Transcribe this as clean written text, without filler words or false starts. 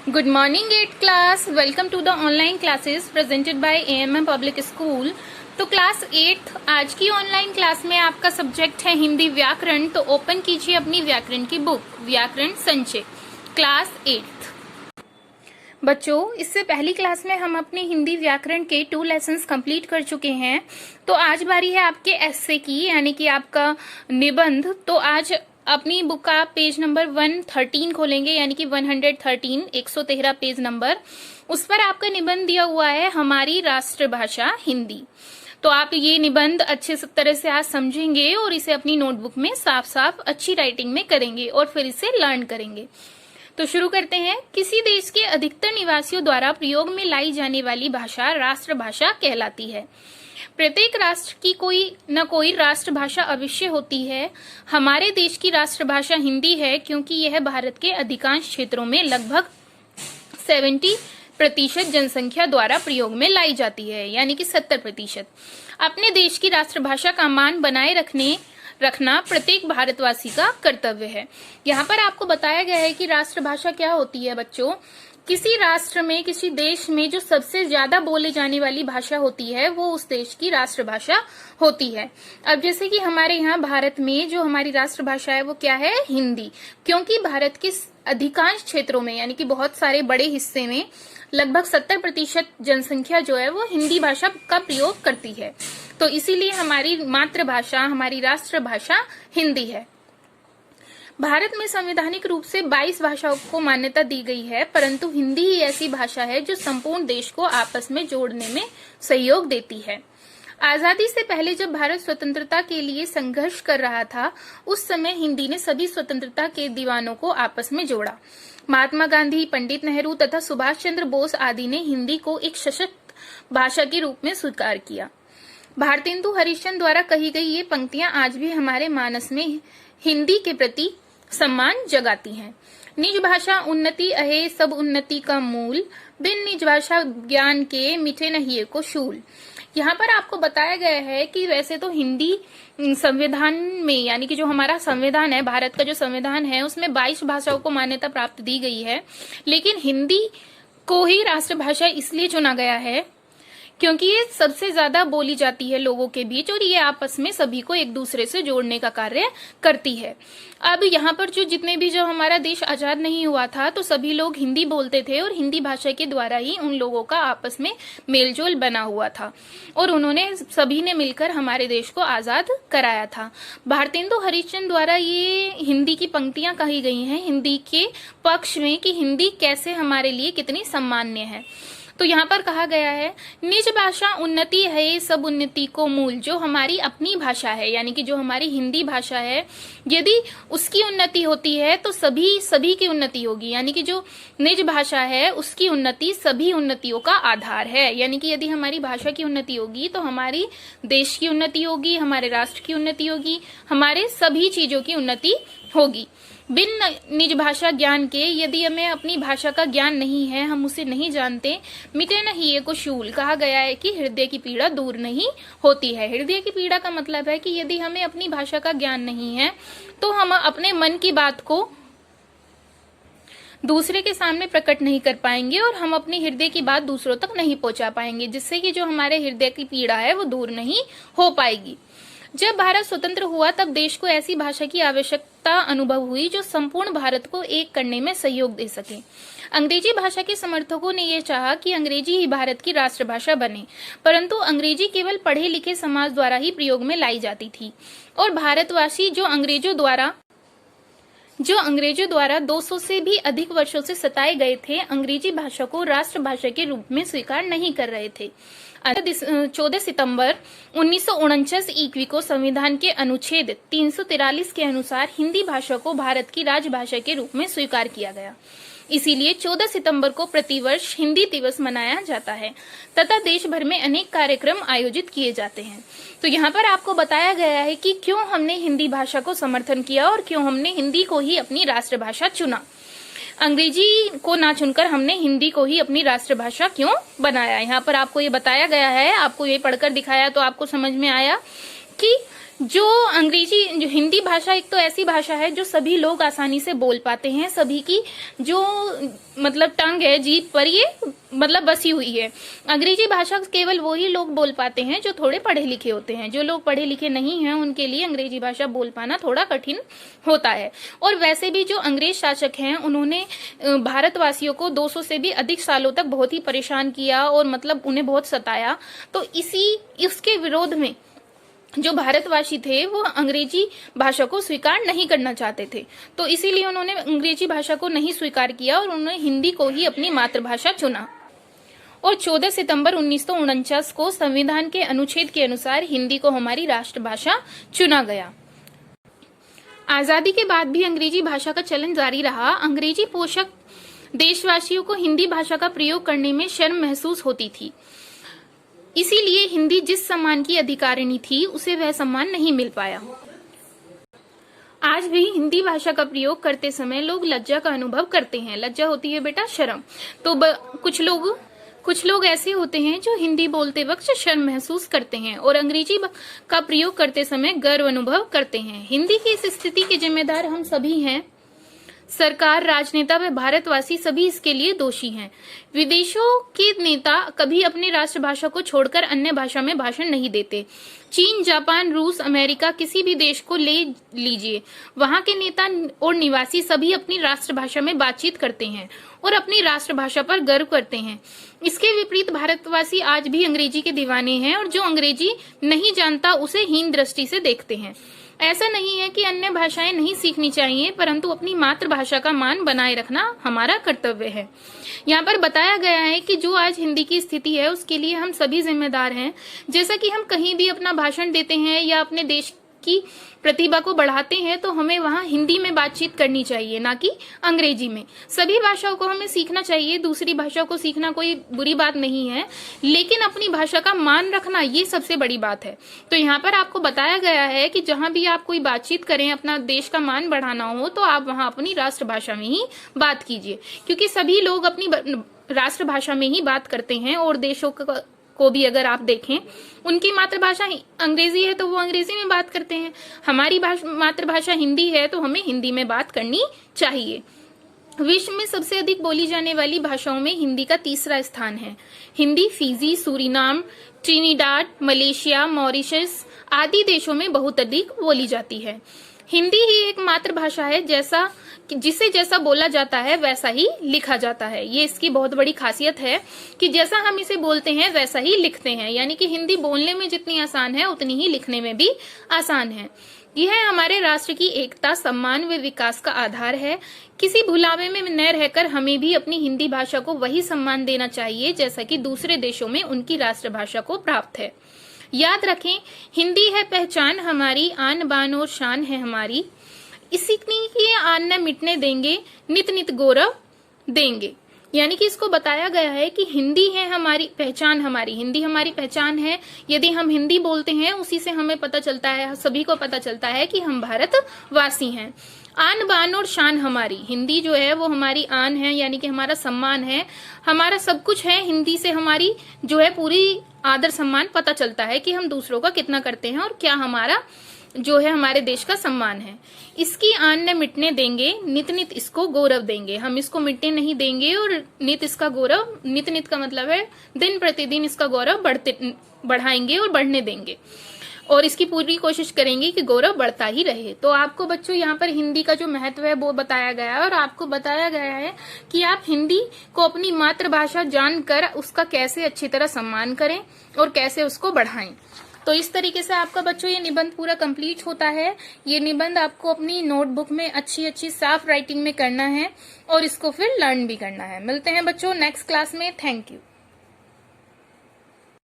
Good morning 8th class. Welcome to the online classes presented by AMM Public School. तो class 8 आज की online class में आपका subject है हिंदी व्याकरण। तो ओपन कीजिए अपनी व्याकरण की बुक व्याकरण संचय क्लास 8। बच्चों, इससे पहली क्लास में हम अपने हिंदी व्याकरण के 2 लेसन्स कंप्लीट कर चुके हैं। तो आज बारी है आपके एस्से की, यानी कि आपका निबंध। तो आज अपनी बुक का पेज नंबर 113 खोलेंगे, यानी कि 113 113 पेज नंबर। उस पर आपका निबंध दिया हुआ है हमारी राष्ट्रभाषा हिंदी। तो आप ये निबंध अच्छे तरह से आज समझेंगे और इसे अपनी नोटबुक में साफ साफ अच्छी राइटिंग में करेंगे और फिर इसे लर्न करेंगे। तो शुरू करते हैं। किसी देश के अधिकतर निवासियों द्वारा प्रयोग में लाई जाने वाली भाषा राष्ट्रभाषा कहलाती है। प्रत्येक राष्ट्र की कोई न कोई राष्ट्रभाषा अवश्य होती है। हमारे देश की राष्ट्रभाषा हिंदी है, क्योंकि यह भारत के अधिकांश क्षेत्रों में लगभग 70% जनसंख्या द्वारा प्रयोग में लाई जाती है, यानी कि 70%। अपने देश की राष्ट्रभाषा का मान बनाए रखना प्रत्येक भारतवासी का कर्तव्य है। यहाँ पर आपको बताया गया है कि राष्ट्रभाषा क्या होती है बच्चों। किसी राष्ट्र में, किसी देश में जो सबसे ज्यादा बोले जाने वाली भाषा होती है वो उस देश की राष्ट्रभाषा होती है। अब जैसे कि हमारे यहाँ भारत में जो हमारी राष्ट्रभाषा है वो क्या है, हिंदी। क्योंकि भारत के अधिकांश क्षेत्रों में, यानी कि बहुत सारे बड़े हिस्से में लगभग 70% जनसंख्या जो है वो हिंदी भाषा का प्रयोग करती है। तो इसीलिए हमारी मातृभाषा, हमारी राष्ट्रभाषा हिंदी है। भारत में संवैधानिक रूप से 22 भाषाओं को मान्यता दी गई है, परंतु हिंदी ही ऐसी भाषा है जो संपूर्ण देश को आपस में जोड़ने में सहयोग देती है। आजादी से पहले जब भारत स्वतंत्रता के लिए संघर्ष कर रहा था, उस समय हिंदी ने सभी स्वतंत्रता के दीवानों को आपस में जोड़ा। महात्मा गांधी, पंडित नेहरू तथा सुभाष चंद्र बोस आदि ने हिंदी को एक सशक्त भाषा के रूप में स्वीकार किया। भारतेंदु हरिश्चंद्र द्वारा कही गई ये पंक्तियां आज भी हमारे मानस में हिंदी के प्रति सम्मान जगाती हैं। निज भाषा उन्नति अहे सब उन्नति का मूल, बिन निज भाषा ज्ञान के मिटे नहीं को शूल। यहाँ पर आपको बताया गया है कि वैसे तो हिंदी संविधान में, यानी कि जो हमारा संविधान है, भारत का जो संविधान है, उसमें 22 भाषाओं को मान्यता प्राप्त दी गई है, लेकिन हिंदी को ही राष्ट्रभाषा इसलिए चुना गया है क्योंकि ये सबसे ज्यादा बोली जाती है लोगों के बीच और ये आपस में सभी को एक दूसरे से जोड़ने का कार्य करती है। अब यहाँ पर जो हमारा देश आजाद नहीं हुआ था, तो सभी लोग हिंदी बोलते थे और हिंदी भाषा के द्वारा ही उन लोगों का आपस में मेलजोल बना हुआ था और उन्होंने सभी ने मिलकर हमारे देश को आजाद कराया था। भारतेंदु हरिश्चंद्र द्वारा ये हिंदी की पंक्तियां कही गई हैं हिंदी के पक्ष में कि हिंदी कैसे हमारे लिए कितनी सम्मान्य है। तो यहाँ पर कहा गया है, निज भाषा उन्नति है सब उन्नति को मूल। जो हमारी अपनी भाषा है, यानी कि जो हमारी हिंदी भाषा है, यदि उसकी उन्नति होती है तो सभी की उन्नति होगी। यानी कि जो निज भाषा है उसकी उन्नति सभी उन्नतियों का आधार है। यानी कि यदि हमारी भाषा की उन्नति होगी तो हमारी देश की उन्नति होगी, हमारे राष्ट्र की उन्नति होगी, हमारे सभी चीजों की उन्नति होगी। बिन निज भाषा ज्ञान के, यदि हमें अपनी भाषा का ज्ञान नहीं है, हम उसे नहीं जानते, मिटे नहीं ये को शूल। कहा गया है कि हृदय की पीड़ा दूर नहीं होती है। हृदय की पीड़ा का मतलब है कि यदि हमें अपनी भाषा का ज्ञान नहीं है तो हम अपने मन की बात को दूसरे के सामने प्रकट नहीं कर पाएंगे और हम अपने हृदय की बात दूसरों तक नहीं पहुंचा पाएंगे, जिससे कि जो हमारे हृदय की पीड़ा है वो दूर नहीं हो पाएगी। जब भारत स्वतंत्र हुआ तब देश को ऐसी भाषा की आवश्यकता अनुभव हुई जो संपूर्ण भारत को एक करने में सहयोग दे सके। अंग्रेजी भाषा के समर्थकों ने यह चाहा कि अंग्रेजी ही भारत की राष्ट्रभाषा बने, परंतु अंग्रेजी केवल पढ़े लिखे समाज द्वारा ही प्रयोग में लाई जाती थी और भारतवासी जो अंग्रेजों द्वारा 200 से भी अधिक वर्षों से सताए गए थे, अंग्रेजी भाषा को राष्ट्रभाषा के रूप में स्वीकार नहीं कर रहे थे। 14 सितंबर 1949 ईस्वी को संविधान के अनुच्छेद 343 के अनुसार हिंदी भाषा को भारत की राजभाषा के रूप में स्वीकार किया गया। इसीलिए 14 सितंबर को प्रतिवर्ष हिंदी दिवस मनाया जाता है तथा देश भर में अनेक कार्यक्रम आयोजित किए जाते हैं। तो यहाँ पर आपको बताया गया है कि क्यों हमने हिंदी भाषा को समर्थन किया और क्यों हमने हिंदी को ही अपनी राष्ट्रभाषा चुना। अंग्रेजी को ना चुनकर हमने हिंदी को ही अपनी राष्ट्रभाषा क्यों बनाया। यहाँ पर आपको ये बताया गया है, आपको ये पढ़कर दिखाया तो आपको समझ में आया कि जो हिंदी भाषा एक तो ऐसी भाषा है जो सभी लोग आसानी से बोल पाते हैं, सभी की जो मतलब टंग है, जीभ पर ये मतलब बसी हुई है। अंग्रेजी भाषा केवल वही लोग बोल पाते हैं जो थोड़े पढ़े लिखे होते हैं। जो लोग पढ़े लिखे नहीं हैं उनके लिए अंग्रेजी भाषा बोल पाना थोड़ा कठिन होता है। और वैसे भी जो अंग्रेज शासक हैं उन्होंने भारतवासियों को 200 से भी अधिक सालों तक बहुत ही परेशान किया और मतलब उन्हें बहुत सताया। तो इसके विरोध में जो भारतवासी थे वो अंग्रेजी भाषा को स्वीकार नहीं करना चाहते थे, तो इसीलिए उन्होंने अंग्रेजी भाषा को नहीं स्वीकार किया और उन्होंने हिंदी को ही अपनी मातृभाषा चुना। और 14 सितंबर 1949 को संविधान के अनुच्छेद के अनुसार हिंदी को हमारी राष्ट्रभाषा चुना गया। आजादी के बाद भी अंग्रेजी भाषा का चलन जारी रहा। अंग्रेजी पोषक देशवासियों को हिंदी भाषा का प्रयोग करने में शर्म महसूस होती थी, इसीलिए हिंदी जिस सम्मान की अधिकारिणी थी उसे वह सम्मान नहीं मिल पाया। आज भी हिंदी भाषा का प्रयोग करते समय लोग लज्जा का अनुभव करते हैं। लज्जा होती है बेटा शर्म। तो कुछ लोग ऐसे होते हैं जो हिंदी बोलते वक्त शर्म महसूस करते हैं और अंग्रेजी का प्रयोग करते समय गर्व अनुभव करते हैं। हिंदी की इस स्थिति के जिम्मेदार हम सभी हैं। सरकार, राजनेता व भारतवासी सभी इसके लिए दोषी हैं। विदेशों के नेता कभी अपनी राष्ट्रभाषा को छोड़कर अन्य भाषा में भाषण नहीं देते। चीन, जापान, रूस, अमेरिका किसी भी देश को ले लीजिए, वहां के नेता और निवासी सभी अपनी राष्ट्रभाषा में बातचीत करते हैं और अपनी राष्ट्रभाषा पर गर्व करते हैं। इसके विपरीत भारतवासी आज भी अंग्रेजी के दीवाने हैं और जो अंग्रेजी नहीं जानता उसे हीन दृष्टि से देखते हैं। ऐसा नहीं है कि अन्य भाषाएं नहीं सीखनी चाहिए, परंतु अपनी मातृभाषा का मान बनाए रखना हमारा कर्तव्य है। यहाँ पर बताया गया है कि जो आज हिंदी की स्थिति है उसके लिए हम सभी जिम्मेदार हैं। जैसा कि हम कहीं भी अपना भाषण देते हैं या अपने देश की प्रतिभा को बढ़ाते हैं तो हमें वहाँ हिंदी में बातचीत करनी चाहिए, ना कि अंग्रेजी में। सभी भाषाओं को हमें सीखना चाहिए, दूसरी भाषा को सीखना कोई बुरी बात नहीं है, लेकिन अपनी भाषा का मान रखना ये सबसे बड़ी बात है। तो यहाँ पर आपको बताया गया है कि जहाँ भी आप कोई बातचीत करें, अपना देश का मान बढ़ाना हो तो आप वहाँ अपनी राष्ट्रभाषा में ही बात कीजिए, क्योंकि सभी लोग अपनी राष्ट्रभाषा में ही बात करते हैं। और देशों को भी अगर आप देखें, उनकी मातृभाषा अंग्रेजी है तो वो अंग्रेजी में बात करते हैं। हमारी मातृभाषा हिंदी है तो हमें हिंदी में बात करनी चाहिए। विश्व में सबसे अधिक बोली जाने वाली भाषाओं में हिंदी का तीसरा स्थान है। Hindi Fiji, Suriname, Trinidad, Malaysia, Mauritius आदि देशों में बहुत अधिक बोली जाती है। हिंदी ही एक मातृभाषा है जिसे जैसा बोला जाता है वैसा ही लिखा जाता है। ये इसकी बहुत बड़ी खासियत है कि जैसा हम इसे बोलते हैं वैसा ही लिखते हैं, यानी कि हिंदी बोलने में जितनी आसान है उतनी ही लिखने में भी आसान है। यह हमारे राष्ट्र की एकता, सम्मान व विकास का आधार है। किसी भुलावे में न रहकर हमें भी अपनी हिंदी भाषा को वही सम्मान देना चाहिए जैसा कि दूसरे देशों में उनकी राष्ट्रभाषा को प्राप्त है। याद रखें, हिंदी है पहचान हमारी, आन बान और शान है हमारी। इसी की आन न मिटने देंगे, नित नित गौरव देंगे। यानी कि इसको बताया गया है कि हिंदी है हमारी पहचान, हिंदी हमारी पहचान है। यदि हम हिंदी बोलते हैं उसी से हमें पता चलता है, सभी को पता चलता है कि हम भारतवासी हैं। आन बान और शान हमारी, हिंदी जो है वो हमारी आन है, यानी कि हमारा सम्मान है, हमारा सब कुछ है। हिंदी से हमारी जो है पूरी आदर सम्मान पता चलता है कि हम दूसरों का कितना करते हैं और क्या हमारा जो है हमारे देश का सम्मान है। इसकी आन न मिटने देंगे, नित नित इसको गौरव देंगे। हम इसको मिटने नहीं देंगे और नित इसका गौरव, नित नित का मतलब है दिन प्रतिदिन इसका गौरव बढ़ाएंगे और बढ़ने देंगे और इसकी पूरी कोशिश करेंगे कि गौरव बढ़ता ही रहे। तो आपको बच्चों यहाँ पर हिंदी का जो महत्व है वो बताया गया है और आपको बताया गया है कि आप हिंदी को अपनी मातृभाषा जानकर उसका कैसे अच्छी तरह सम्मान करें और कैसे उसको बढ़ाएं। तो इस तरीके से आपका बच्चों ये निबंध पूरा कंप्लीट होता है। ये निबंध आपको अपनी नोटबुक में अच्छी साफ राइटिंग में करना है और इसको फिर लर्न भी करना है। मिलते हैं बच्चों नेक्स्ट क्लास में। Thank you.